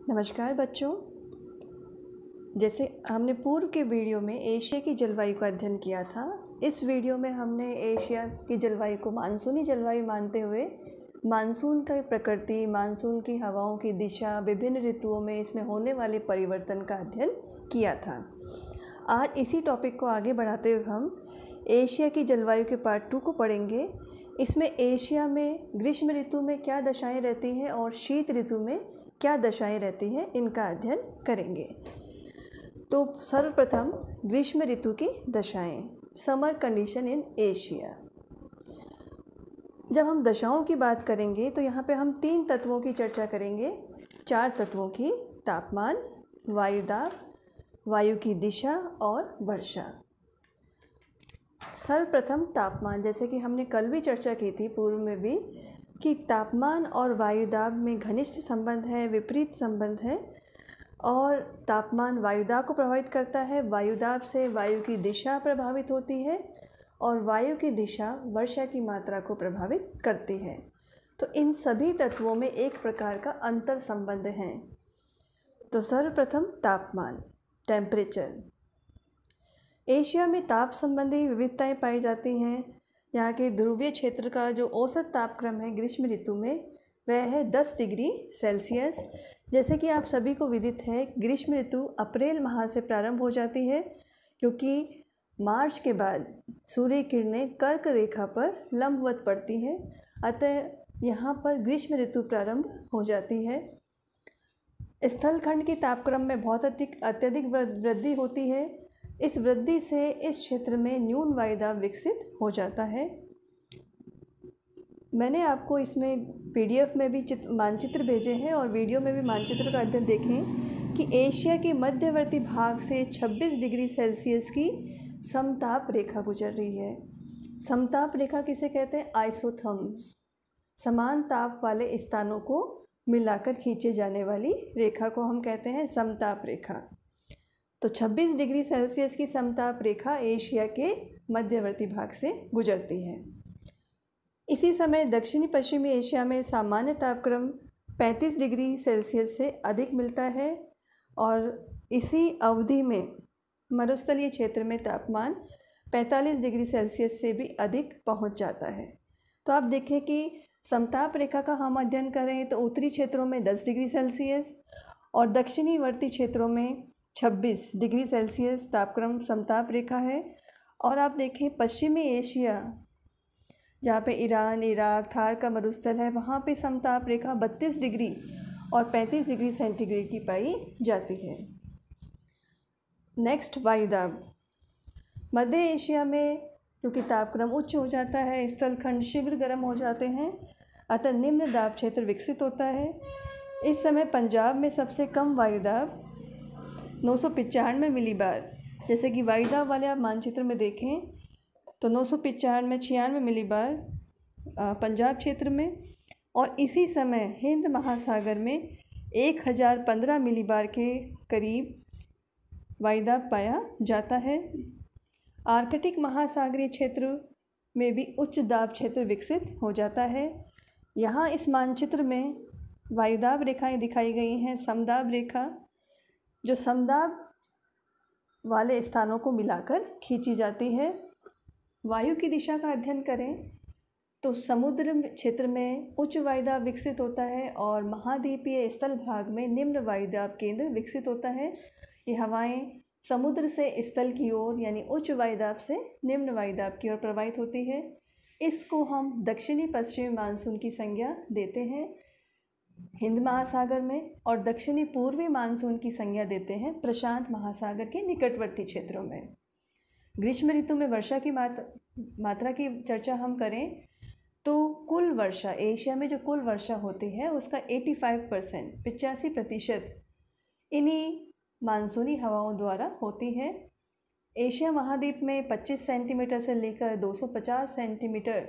नमस्कार बच्चों। जैसे हमने पूर्व के वीडियो में एशिया की जलवायु का अध्ययन किया था, इस वीडियो में हमने एशिया की जलवायु को मानसूनी जलवायु मानते हुए मानसून का प्रकृति, मानसून की हवाओं की दिशा, विभिन्न ऋतुओं में इसमें होने वाले परिवर्तन का अध्ययन किया था। आज इसी टॉपिक को आगे बढ़ाते हुए हम एशिया की जलवायु के पार्ट 2 को पढ़ेंगे। इसमें एशिया में ग्रीष्म ऋतु में क्या दशाएं रहती हैं और शीत ऋतु में क्या दशाएं रहती हैं, इनका अध्ययन करेंगे। तो सर्वप्रथम ग्रीष्म ऋतु की दशाएं, समर कंडीशन इन एशिया। जब हम दशाओं की बात करेंगे तो यहाँ पे हम 3 तत्वों की चर्चा करेंगे, 4 तत्वों की: तापमान, वायुदाब, वायु की दिशा और वर्षा। सर्वप्रथम तापमान, जैसे कि हमने कल भी चर्चा की थी, पूर्व में भी, कि तापमान और वायुदाब में घनिष्ठ संबंध है, विपरीत संबंध है। और तापमान वायुदाब को प्रभावित करता है, वायुदाब से वायु की दिशा प्रभावित होती है और वायु की दिशा वर्षा की मात्रा को प्रभावित करती है। तो इन सभी तत्वों में एक प्रकार का अंतर संबंध है। तो सर्वप्रथम तापमान, टेम्परेचर। एशिया में ताप संबंधी विविधताएं पाई जाती हैं। यहाँ के ध्रुवीय क्षेत्र का जो औसत तापक्रम है ग्रीष्म ऋतु में, वह है 10 डिग्री सेल्सियस। जैसे कि आप सभी को विदित है, ग्रीष्म ऋतु अप्रैल माह से प्रारंभ हो जाती है, क्योंकि मार्च के बाद सूर्य किरणें कर्क रेखा पर लंबवत पड़ती हैं, अतः यहाँ पर ग्रीष्म ऋतु प्रारंभ हो जाती है। स्थलखंड के तापक्रम में बहुत अत्यधिक वृद्धि होती है। इस वृद्धि से इस क्षेत्र में न्यून वायुदाब विकसित हो जाता है। मैंने आपको इसमें PDF में भी मानचित्र भेजे हैं और वीडियो में भी मानचित्र का अध्ययन देखें कि एशिया के मध्यवर्ती भाग से 26 डिग्री सेल्सियस की समताप रेखा गुजर रही है। समताप रेखा किसे कहते हैं? आइसोथर्म्स। समान ताप वाले स्थानों को मिलाकर खींचे जाने वाली रेखा को हम कहते हैं समताप रेखा। तो 26 डिग्री सेल्सियस की समताप रेखा एशिया के मध्यवर्ती भाग से गुजरती है। इसी समय दक्षिणी पश्चिमी एशिया में सामान्य तापक्रम 35 डिग्री सेल्सियस से अधिक मिलता है और इसी अवधि में मरुस्थलीय क्षेत्र में तापमान 45 डिग्री सेल्सियस से भी अधिक पहुंच जाता है। तो आप देखें कि समताप रेखा का हम अध्ययन करें तो उत्तरी क्षेत्रों में 10 डिग्री सेल्सियस और दक्षिणीवर्ती क्षेत्रों में 26 डिग्री सेल्सियस तापक्रम समताप रेखा है। और आप देखें पश्चिमी एशिया, जहाँ पे ईरान, इराक, थार का मरुस्थल है, वहाँ पे समताप रेखा 32 डिग्री और 35 डिग्री सेंटीग्रेड की पाई जाती है। नेक्स्ट, वायुदाब। मध्य एशिया में क्योंकि तापक्रम उच्च हो जाता है, स्थलखंड शीघ्र गर्म हो जाते हैं, अतः निम्न दाब क्षेत्र विकसित होता है। इस समय पंजाब में सबसे कम वायुदाब 995 मिलीबार, जैसे कि वायुदाब वाले आप मानचित्र में देखें तो 995 96 मिलीबार पंजाब क्षेत्र में, और इसी समय हिंद महासागर में 1015 मिलीबार के करीब वायुदाब पाया जाता है। आर्कटिक महासागरीय क्षेत्र में भी उच्च दाब क्षेत्र विकसित हो जाता है। यहाँ इस मानचित्र में वायुदाब रेखाएं दिखाई गई हैं, समदाब रेखा, जो समदाब वाले स्थानों को मिलाकर खींची जाती है। वायु की दिशा का अध्ययन करें तो समुद्र क्षेत्र में उच्च वायुदाब विकसित होता है और महाद्वीपीय स्थल भाग में निम्न वायुदाब केंद्र विकसित होता है। ये हवाएं समुद्र से स्थल की ओर, यानी उच्च वायुदाब से निम्न वायुदाब की ओर प्रवाहित होती है। इसको हम दक्षिणी पश्चिमी मानसून की संज्ञा देते हैं हिंद महासागर में, और दक्षिणी पूर्वी मानसून की संज्ञा देते हैं प्रशांत महासागर के निकटवर्ती क्षेत्रों में। ग्रीष्म ऋतु में वर्षा की मात्रा की चर्चा हम करें तो कुल वर्षा, एशिया में जो कुल वर्षा होती है उसका 85%, 85% इन्हीं मानसूनी हवाओं द्वारा होती है। एशिया महाद्वीप में 25 सेंटीमीटर से लेकर 250 सेंटीमीटर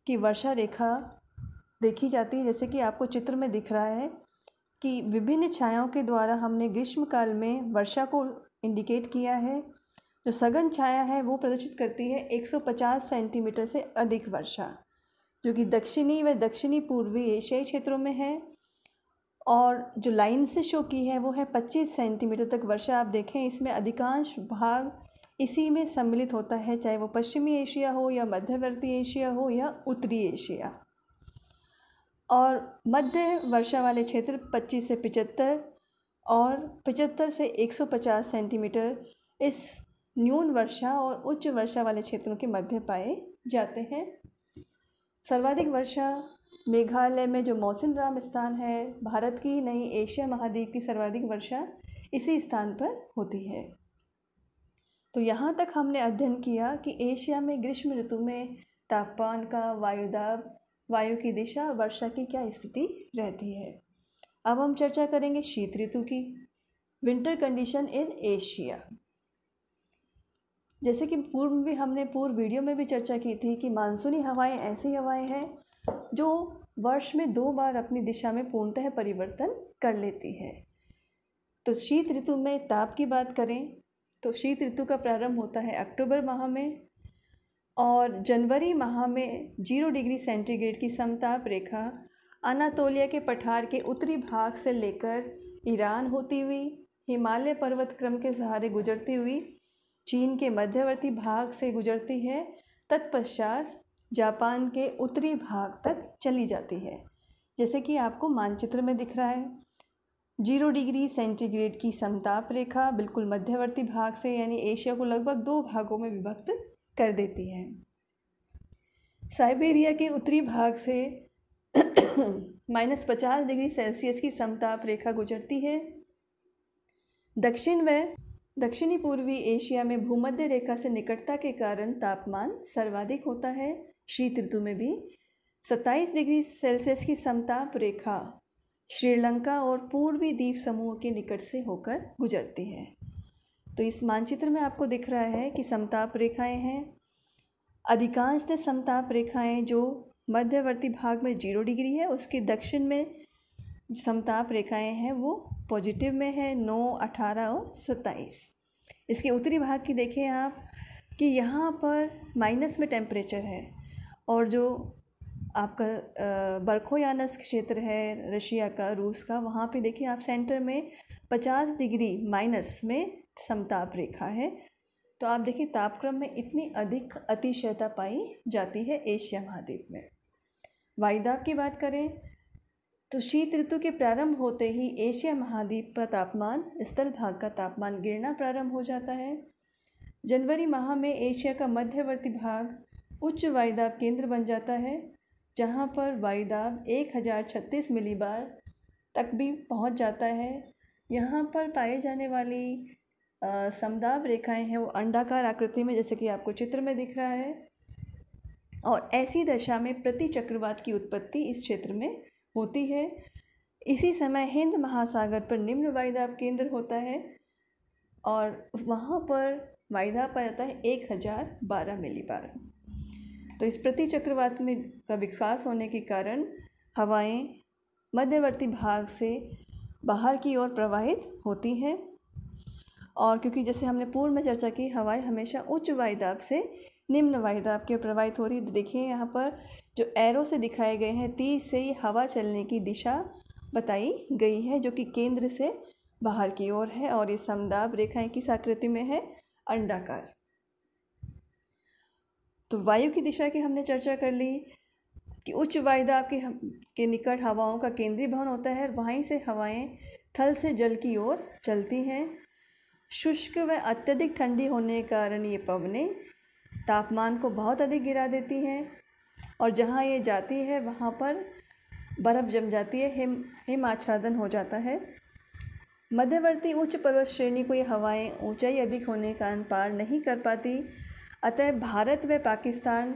की वर्षा रेखा देखी जाती है। जैसे कि आपको चित्र में दिख रहा है कि विभिन्न छायाओं के द्वारा हमने ग्रीष्मकाल में वर्षा को इंडिकेट किया है। जो सघन छाया है वो प्रदर्शित करती है 150 सेंटीमीटर से अधिक वर्षा, जो कि दक्षिणी व दक्षिणी पूर्वी एशियाई क्षेत्रों में है। और जो लाइन से शो की है वो है 25 सेंटीमीटर तक वर्षा। आप देखें इसमें अधिकांश भाग इसी में सम्मिलित होता है, चाहे वो पश्चिमी एशिया हो या मध्यवर्ती एशिया हो या उत्तरी एशिया। और मध्य वर्षा वाले क्षेत्र 25 से 75 और 75 से 150 सेंटीमीटर इस न्यून वर्षा और उच्च वर्षा वाले क्षेत्रों के मध्य पाए जाते हैं। सर्वाधिक वर्षा मेघालय में जो मौसिनराम स्थान है, भारत की नहीं एशिया महाद्वीप की सर्वाधिक वर्षा इसी स्थान पर होती है। तो यहाँ तक हमने अध्ययन किया कि एशिया में ग्रीष्म ऋतु में तापमान का, वायुदाब, वायु की दिशा, वर्षा की क्या स्थिति रहती है। अब हम चर्चा करेंगे शीत ऋतु की, विंटर कंडीशन इन एशिया। जैसे कि पूर्व वीडियो में भी चर्चा की थी कि मानसूनी हवाएं ऐसी हवाएं हैं जो वर्ष में 2 बार अपनी दिशा में पूर्णतः परिवर्तन कर लेती है। तो शीत ऋतु में ताप की बात करें तो शीत ऋतु का प्रारंभ होता है अक्टूबर माह में और जनवरी माह में 0 डिग्री सेंटीग्रेड की समताप रेखा अनातोलिया के पठार के उत्तरी भाग से लेकर ईरान होती हुई हिमालय पर्वत क्रम के सहारे गुजरती हुई चीन के मध्यवर्ती भाग से गुजरती है, तत्पश्चात जापान के उत्तरी भाग तक चली जाती है। जैसे कि आपको मानचित्र में दिख रहा है, 0 डिग्री सेंटीग्रेड की समताप रेखा बिल्कुल मध्यवर्ती भाग से यानी एशिया को लगभग 2 भागों में विभक्त कर देती है। साइबेरिया के उत्तरी भाग से -50 डिग्री सेल्सियस की समताप रेखा गुजरती है। दक्षिण व दक्षिणी पूर्वी एशिया में भूमध्य रेखा से निकटता के कारण तापमान सर्वाधिक होता है। शीत ऋतु में भी 27 डिग्री सेल्सियस की समताप रेखा श्रीलंका और पूर्वी द्वीप समूह के निकट से होकर गुजरती है। तो इस मानचित्र में आपको दिख रहा है कि समताप रेखाएं हैं। अधिकांश समताप रेखाएं जो मध्यवर्ती भाग में 0 डिग्री है, उसके दक्षिण में समताप रेखाएं हैं वो पॉजिटिव में है 9, 18 और 27। इसके उत्तरी भाग की देखें आप कि यहाँ पर माइनस में टेम्परेचर है और जो आपका बर्खोयानस क्षेत्र है रशिया का, रूस का, वहाँ पे देखिए आप सेंटर में 50 डिग्री माइनस में समताप रेखा है। तो आप देखिए तापक्रम में इतनी अधिक अतिशयता पाई जाती है एशिया महाद्वीप में। वायुदाब की बात करें तो शीत ऋतु के प्रारंभ होते ही एशिया महाद्वीप का तापमान, स्थल भाग का तापमान गिरना प्रारंभ हो जाता है। जनवरी माह में एशिया का मध्यवर्ती भाग उच्च वायुदाब केंद्र बन जाता है, जहाँ पर वायुदाब 1036 मिलीबार तक भी पहुँच जाता है। यहाँ पर पाए जाने वाली समदाब रेखाएं हैं वो अंडाकार आकृति में, जैसे कि आपको चित्र में दिख रहा है। और ऐसी दशा में प्रति चक्रवात की उत्पत्ति इस क्षेत्र में होती है। इसी समय हिंद महासागर पर निम्न वायुदाब केंद्र होता है और वहाँ पर वायुदाब पाया जाता है 1012 मिलीबार। तो इस प्रति चक्रवात में का विकास होने के कारण हवाएं मध्यवर्ती भाग से बाहर की ओर प्रवाहित होती हैं। और क्योंकि जैसे हमने पूर्व में चर्चा की, हवाएं हमेशा उच्च वायुदाब से निम्न वायुदाब के प्रवाहित हो रही। देखिए यहाँ पर जो एरो से दिखाए गए हैं, तीर से ही हवा चलने की दिशा बताई गई है जो कि केंद्र से बाहर की ओर है और ये समदाब रेखाएं किस आकृति में है, अंडाकार। तो वायु की दिशा की हमने चर्चा कर ली कि उच्च वायुदाब के निकट हवाओं का केंद्रीय भवन होता है, वहीं से हवाएं थल से जल की ओर चलती हैं। शुष्क व अत्यधिक ठंडी होने के कारण ये पवनें तापमान को बहुत अधिक गिरा देती हैं और जहाँ ये जाती है वहाँ पर बर्फ़ जम जाती है, हिम आच्छादन हो जाता है। मध्यवर्ती उच्च पर्वत श्रेणी को ये हवाएं ऊंचाई अधिक होने के कारण पार नहीं कर पाती, अतः भारत व पाकिस्तान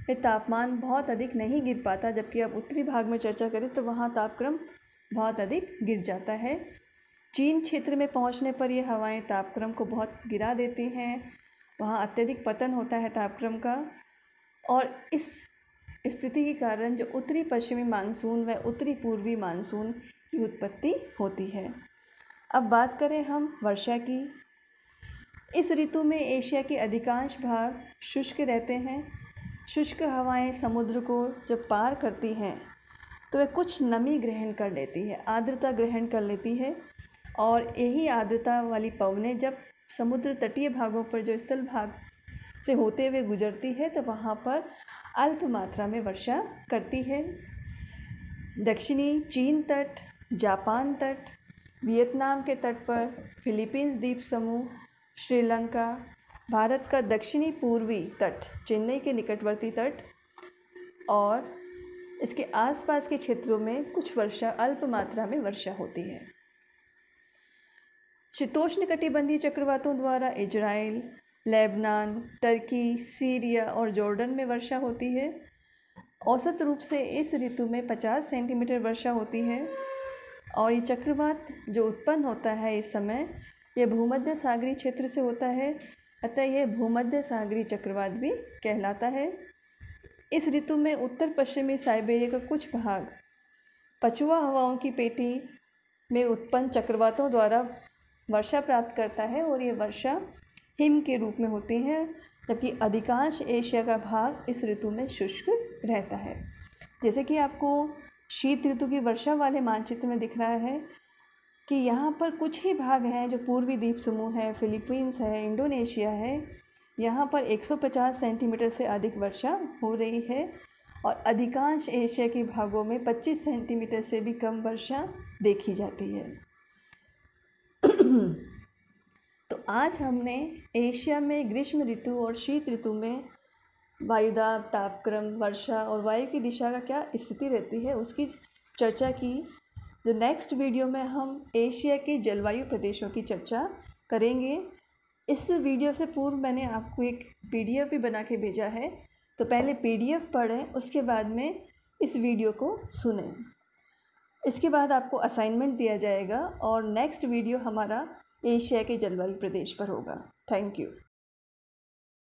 में तापमान बहुत अधिक नहीं गिर पाता। जबकि अब उत्तरी भाग में चर्चा करें तो वहाँ तापक्रम बहुत अधिक गिर जाता है। चीन क्षेत्र में पहुँचने पर ये हवाएं तापक्रम को बहुत गिरा देती हैं, वहाँ अत्यधिक पतन होता है तापक्रम का। और इस स्थिति के कारण जो उत्तरी पश्चिमी मानसून व उत्तरी पूर्वी मानसून की उत्पत्ति होती है। अब बात करें हम वर्षा की। इस ऋतु में एशिया के अधिकांश भाग शुष्क रहते हैं। शुष्क हवाएं समुद्र को जब पार करती हैं तो वह कुछ नमी ग्रहण कर लेती है, आर्द्रता ग्रहण कर लेती है। और यही आर्द्रता वाली पवनें जब समुद्र तटीय भागों पर जो स्थल भाग से होते हुए गुजरती है तो वहाँ पर अल्प मात्रा में वर्षा करती है। दक्षिणी चीन तट, जापान तट, वियतनाम के तट पर, फिलीपींस द्वीप समूह, श्रीलंका, भारत का दक्षिणी पूर्वी तट, चेन्नई के निकटवर्ती तट और इसके आसपास के क्षेत्रों में कुछ वर्षा, अल्प मात्रा में वर्षा होती है। शीतोष्णकटिबंधीय चक्रवातों द्वारा इजराइल, लेबनान, टर्की, सीरिया और जॉर्डन में वर्षा होती है। औसत रूप से इस ऋतु में 50 सेंटीमीटर वर्षा होती है। और ये चक्रवात जो उत्पन्न होता है इस समय, यह भूमध्य सागरीय क्षेत्र से होता है, अतः यह भूमध्य सागरीय चक्रवात भी कहलाता है। इस ऋतु में उत्तर पश्चिमी साइबेरिया का कुछ भाग पछुआ हवाओं की पेटी में उत्पन्न चक्रवातों द्वारा वर्षा प्राप्त करता है और ये वर्षा हिम के रूप में होती है, जबकि अधिकांश एशिया का भाग इस ऋतु में शुष्क रहता है। जैसे कि आपको शीत ऋतु की वर्षा वाले मानचित्र में दिख रहा है कि यहाँ पर कुछ ही भाग हैं जो पूर्वी द्वीप समूह है, फिलीपींस है, इंडोनेशिया है, यहाँ पर 150 सेंटीमीटर से अधिक वर्षा हो रही है और अधिकांश एशिया के भागों में 25 सेंटीमीटर से भी कम वर्षा देखी जाती है। तो आज हमने एशिया में ग्रीष्म ऋतु और शीत ऋतु में वायुदाब, तापक्रम, वर्षा और वायु की दिशा का क्या स्थिति रहती है उसकी चर्चा की। जो नेक्स्ट वीडियो में हम एशिया के जलवायु प्रदेशों की चर्चा करेंगे। इस वीडियो से पूर्व मैंने आपको एक PDF भी बना के भेजा है, तो पहले PDF पढ़ें, उसके बाद में इस वीडियो को सुनें। इसके बाद आपको असाइनमेंट दिया जाएगा और नेक्स्ट वीडियो हमारा एशिया के जलवायु प्रदेश पर होगा। Thank you.